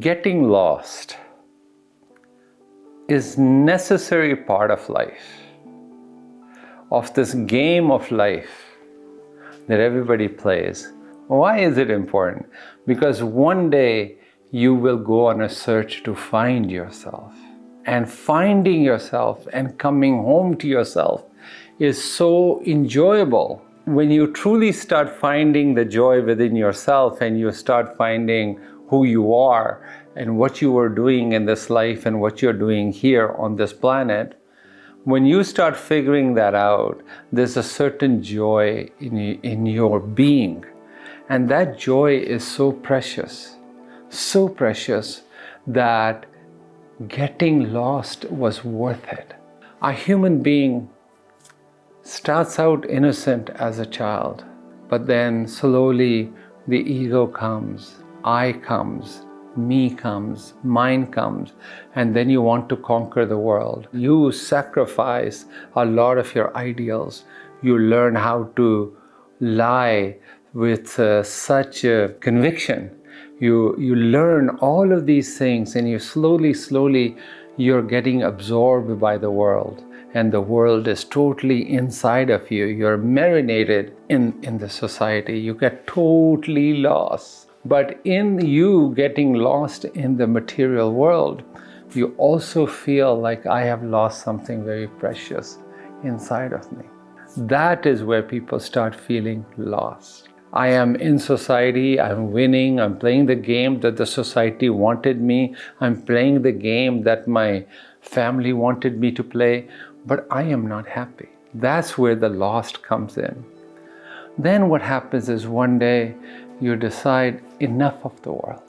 Getting lost is necessary part of life, of this game of life that everybody plays. Why is it important? Because one day you will go on a search to find yourself. And finding yourself and coming home to yourself is so enjoyable. When you truly start finding the joy within yourself and you start finding who you are and what you are doing in this life and what you're doing here on this planet, when you start figuring that out, there's a certain joy in your being. And that joy is so precious that getting lost was worth it. A human being starts out innocent as a child, but then slowly the ego comes, I comes, me comes, mine comes, and then you want to conquer the world. You sacrifice a lot of your ideals. You learn how to lie with such conviction. You learn all of these things, and you slowly, you're getting absorbed by the world. And the world is totally inside of you. You're marinated in the society. You get totally lost. But in you getting lost in the material world, you also feel like I have lost something very precious inside of me. That is where people start feeling lost. I am in society, I'm winning, I'm playing the game that the society wanted me, I'm playing the game that my family wanted me to play, but I am not happy. That's where the lost comes in. Then what happens is one day you decide, enough of the world.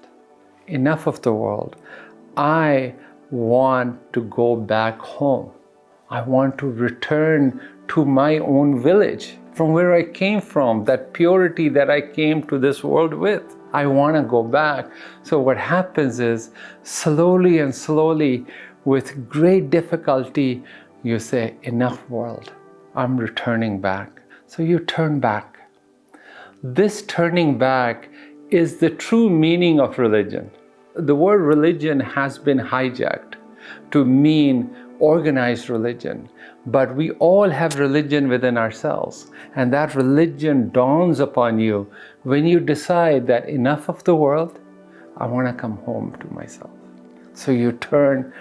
Enough of the world. I want to go back home. I want to return to my own village, from where I came from, that purity that I came to this world with. I want to go back. So what happens is, slowly and slowly, with great difficulty, you say, enough world, I'm returning back. So you turn back. This turning back is the true meaning of religion. The word religion has been hijacked to mean organized religion, but we all have religion within ourselves, and that religion dawns upon you when you decide that enough of the world, I want to come home to myself. So you turn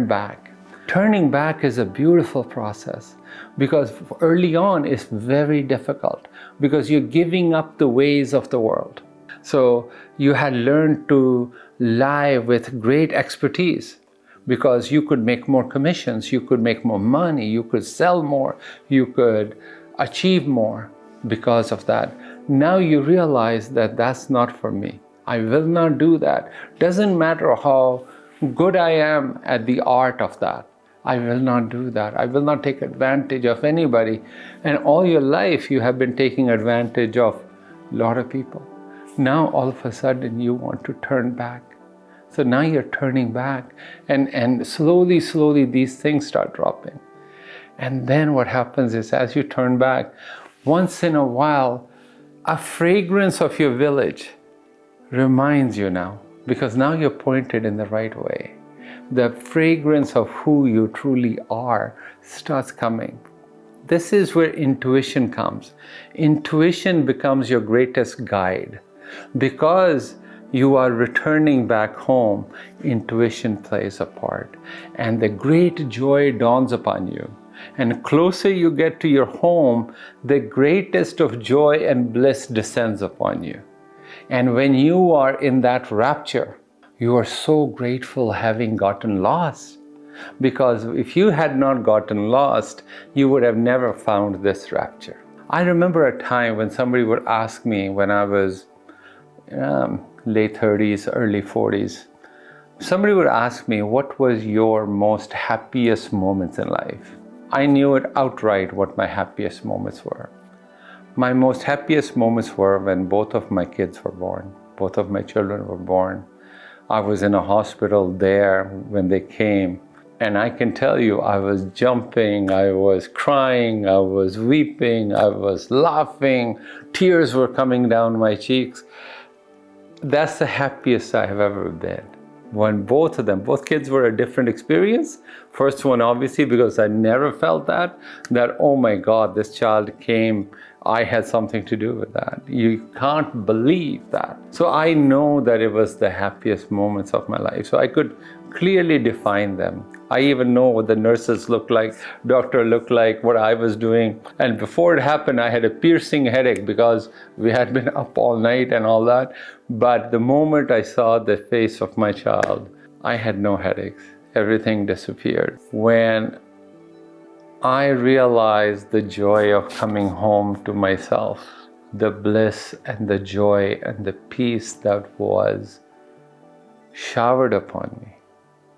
back. Turning back is a beautiful process, because early on it's very difficult, because you're giving up the ways of the world. So you had learned to lie with great expertise, because you could make more commissions, you could make more money, you could sell more, you could achieve more because of that. Now you realize that that's not for me. I will not do that. Doesn't matter how good I am at the art of that. I will not do that. I will not take advantage of anybody. And all your life you have been taking advantage of a lot of people. Now all of a sudden you want to turn back. So now you're turning back, and slowly these things start dropping. And then what happens is, as you turn back, once in a while, a fragrance of your village reminds you now, because now you're pointed in the right way. The fragrance of who you truly are starts coming. This is where intuition comes. Intuition becomes your greatest guide. Because you are returning back home, intuition plays a part. And the great joy dawns upon you. And closer you get to your home, the greatest of joy and bliss descends upon you. And when you are in that rapture, you are so grateful having gotten lost. Because if you had not gotten lost, you would have never found this rapture. I remember a time when somebody would ask me, when I was late 30s, early 40s, somebody would ask me, what was your most happiest moments in life? I knew it outright what my happiest moments were. My most happiest moments were when both of my kids were born. Both of my children were born. I was in a hospital there when they came. And I can tell you, I was jumping, I was crying, I was weeping, I was laughing. Tears were coming down my cheeks. that's the happiest I have ever been. When both kids were a different experience. First one, obviously, because I never felt that, oh my God, this child came, I had something to do with that. You can't believe that. So I know that it was the happiest moments of my life. So I could clearly define them. I even know what the nurses looked like, doctor looked like, what I was doing. And before it happened, I had a piercing headache because we had been up all night and all that. But the moment I saw the face of my child, I had no headaches. Everything disappeared. When I realized the joy of coming home to myself, the bliss and the joy and the peace that was showered upon me,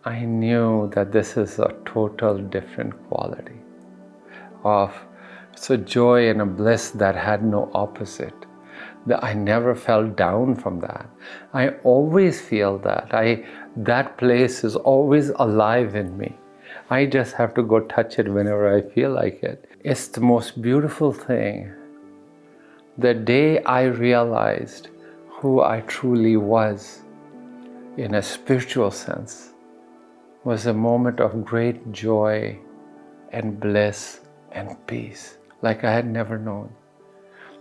I knew that this is a total different quality of, it's a joy and a bliss that had no opposite. That I never fell down from that. I always feel that. That place is always alive in me. I just have to go touch it whenever I feel like it. It's the most beautiful thing. The day I realized who I truly was in a spiritual sense was a moment of great joy and bliss and peace like I had never known.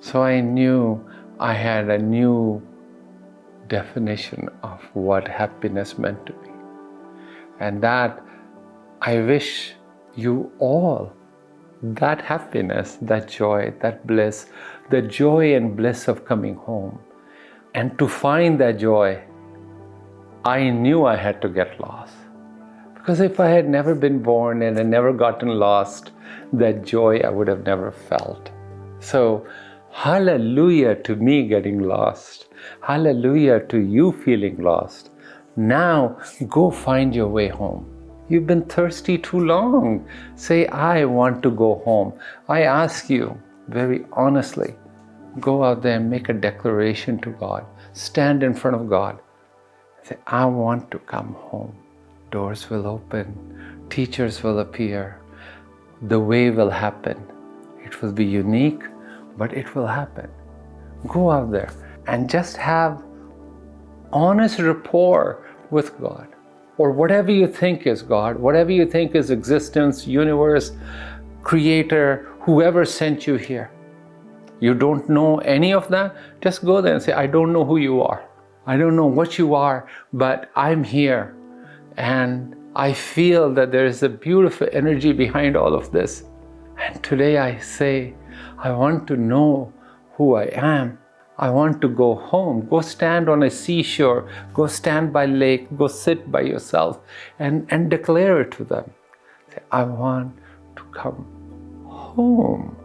So I knew I had a new definition of what happiness meant to me. And that I wish you all that happiness, that joy, that bliss, the joy and bliss of coming home. And to find that joy, I knew I had to get lost. Because if I had never been born and had never gotten lost, that joy I would have never felt. So, hallelujah to me getting lost. Hallelujah to you feeling lost. Now, go find your way home. You've been thirsty too long. Say, I want to go home. I ask you, very honestly, go out there and make a declaration to God. Stand in front of God. Say, I want to come home. Doors will open. Teachers will appear. The way will happen. It will be unique, but it will happen. Go out there and just have honest rapport with God, or whatever you think is God, whatever you think is existence, universe, creator, whoever sent you here. You don't know any of that? Just go there and say, I don't know who you are. I don't know what you are, but I'm here. And I feel that there is a beautiful energy behind all of this. And today I say, I want to know who I am. I want to go home. Go stand on a seashore. Go stand by lake. Go sit by yourself and declare it to them. Say, I want to come home.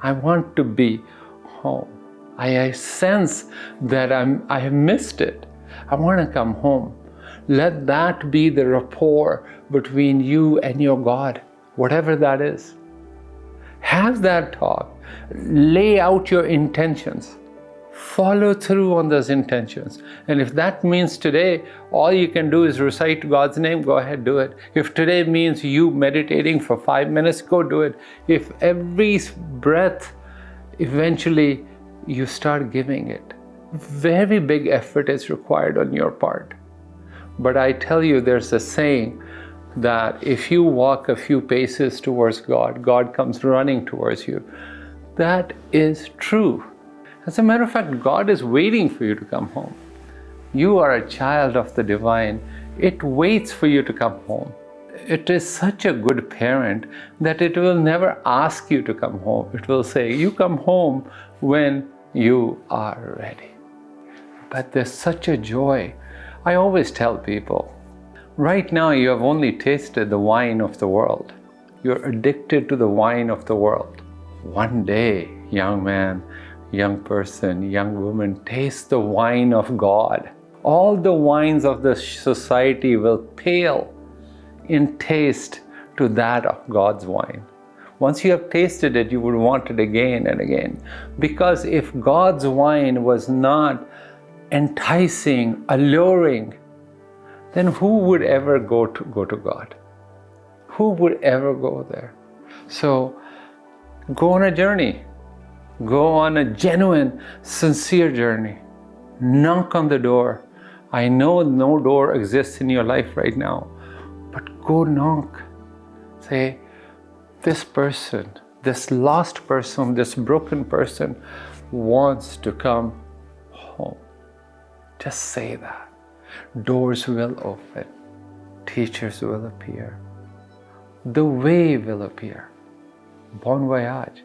I want to be home. I sense that I have missed it. I want to come home. Let that be the rapport between you and your God, whatever that is. Have that talk. Lay out your intentions. Follow through on those intentions. And if that means today, all you can do is recite God's name, go ahead, do it. If today means you meditating for 5 minutes, go do it. If every breath, eventually you start giving it, very big effort is required on your part. But I tell you, there's a saying that if you walk a few paces towards God, God comes running towards you. That is true. As a matter of fact, God is waiting for you to come home. You are a child of the divine. It waits for you to come home. It is such a good parent that it will never ask you to come home. It will say, you come home when you are ready. But there's such a joy. I always tell people, right now you have only tasted the wine of the world. You're addicted to the wine of the world. One day, young man, young person, young woman, taste the wine of God. All the wines of the society will pale in taste to that of God's wine. Once you have tasted it, you would want it again and again. Because if God's wine was not enticing, alluring, then who would ever go to God? Who would ever go there? So go on a journey. Go on a genuine, sincere journey. Knock on the door. I know no door exists in your life right now, but go knock. Say, this person, this lost person, this broken person wants to come home. Just say that. Doors will open. Teachers will appear. The way will appear. Bon voyage.